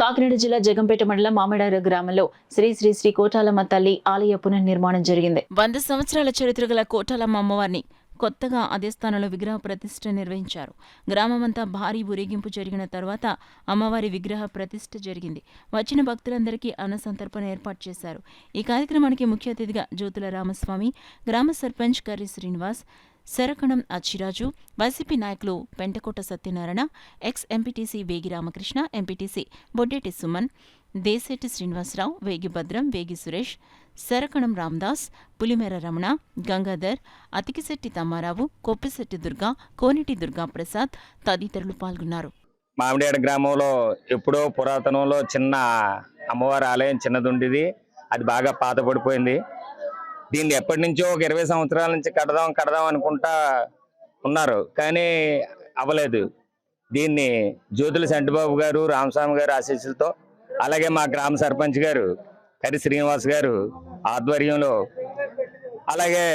కాకినాడ జిల్లా జగంపేట మండలం మామిడారు గ్రామంలో శ్రీ శ్రీ శ్రీ కోటాలమ్మ తల్లి ఆలయ పునర్నిర్మాణం జరిగింది. 100 సంవత్సరాల చరిత్ర గల కోటాలమ్మ అమ్మవారిని కొత్తగా అదే స్థానంలో విగ్రహ ప్రతిష్ఠ నిర్వహించారు. గ్రామమంతా భారీ ఊరేగింపు జరిగిన తర్వాత అమ్మవారి విగ్రహ ప్రతిష్ఠ జరిగింది. వచ్చిన భక్తులందరికీ అన్న సంతర్పణ ఏర్పాటు చేశారు. ఈ కార్యక్రమానికి ముఖ్య అతిథిగా జ్యోతుల రామస్వామి, గ్రామ సర్పంచ్ కర్రి శ్రీనివాస్, శరకణం అచ్చిరాజు, వైసీపీ నాయకులు పెంటకోట సత్యనారాయణ, ఎక్స్ ఎంపీటీసీ వేగి రామకృష్ణ, ఎంపీటీసీ బొడ్డేటి సుమన్, దేశెట్టి శ్రీనివాసరావు, వేగి భద్రం, వేగి సురేష్, శరకణం రామదాస్, పులిమేర రమణ, గంగాధర్, అతికిశెట్టి తమ్మారావు, కొప్పిశెట్టి దుర్గా, కోనేటి దుర్గా ప్రసాద్ తదితరులు పాల్గొన్నారు. మామిడాడ గ్రామంలో ఎప్పుడో పురాతనంలో చిన్న అమ్మవారి ఆలయం చిన్నదుండిది, అది బాగా పాతపడిపోయింది. దీన్ని ఎప్పటి నుంచో ఒక 20 సంవత్సరాల నుంచి కడదాం అనుకుంటా ఉన్నారు, కానీ అవ్వలేదు. దీన్ని జ్యోతుల సంటిబాబు గారు, రామస్వామి గారు ఆశీస్సులతో, అలాగే మా గ్రామ సర్పంచ్ గారు కర్రి శ్రీనివాస్ గారు ఆధ్వర్యంలో, అలాగే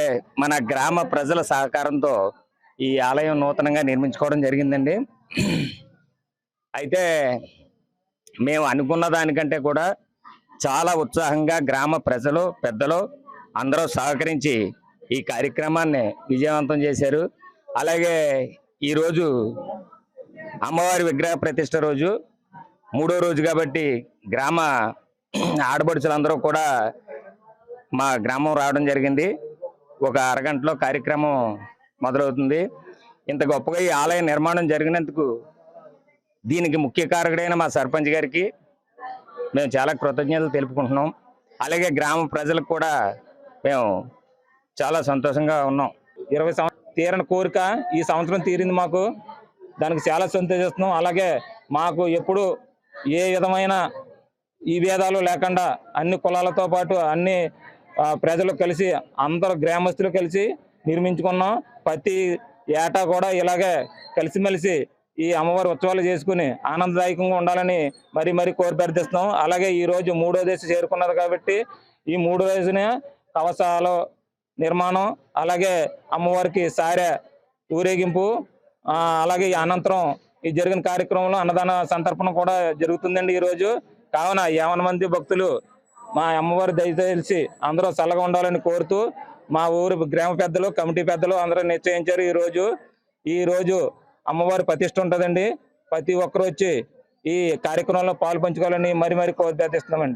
మన గ్రామ ప్రజల సహకారంతో ఈ ఆలయం నూతనంగా నిర్మించుకోవడం జరిగిందండి. అయితే మేము అనుకున్న దానికంటే కూడా చాలా ఉత్సాహంగా గ్రామ ప్రజలు, పెద్దలు అందరూ సహకరించి ఈ కార్యక్రమాన్ని విజయవంతం చేశారు. అలాగే ఈరోజు అమ్మవారి విగ్రహ ప్రతిష్ఠ రోజు, 3వ రోజు కాబట్టి గ్రామ ఆడపడుచులందరూ కూడా మా గ్రామం రావడం జరిగింది. ఒక అరగంటలో కార్యక్రమం మొదలవుతుంది. ఇంత గొప్పగా ఈ ఆలయ నిర్మాణం జరిగినందుకు దీనికి ముఖ్య కారకుడైన మా సర్పంచ్ గారికి మేము చాలా కృతజ్ఞతలు తెలుపుకుంటున్నాం. అలాగే గ్రామ ప్రజలకు కూడా మేము చాలా సంతోషంగా ఉన్నాం. 20 సంవత్సరాలు తీరని కోరిక ఈ సంవత్సరం తీరింది మాకు, దానికి చాలా సంతోషిస్తున్నాం. అలాగే మాకు ఎప్పుడు ఏ విధమైన ఈ భేదాలు లేకుండా అన్ని కులాలతో పాటు అన్ని ప్రజలు కలిసి, అందరు గ్రామస్తులు కలిసి నిర్మించుకున్నాం. ప్రతి ఏటా కూడా ఇలాగే కలిసిమెలిసి ఈ అమ్మవారి ఉత్సవాలు చేసుకుని ఆనందదాయకంగా ఉండాలని మరీ కోరి ప్రార్థిస్తున్నాం. అలాగే ఈరోజు 3వ దశ చేరుకున్నది కాబట్టి ఈ 3వ దశనే కవచాల నిర్మాణం, అలాగే అమ్మవారికి సారె ఊరేగింపు, అలాగే అనంతరం ఈ జరిగిన కార్యక్రమంలో అన్నదాన సంతర్పణ కూడా జరుగుతుందండి ఈరోజు. కావున 50 మంది భక్తులు మా అమ్మవారి దయచేసి అందరూ చల్లగా ఉండాలని కోరుతూ మా ఊరు గ్రామ పెద్దలు, కమిటీ పెద్దలు అందరూ నిశ్చయించారు. ఈరోజు అమ్మవారి ప్రతిష్ఠ ఉంటుందండి. ప్రతి ఒక్కరు వచ్చి ఈ కార్యక్రమంలో పాలు పంచుకోవాలని మరీ కోరి ప్రార్థిస్తున్నామండి.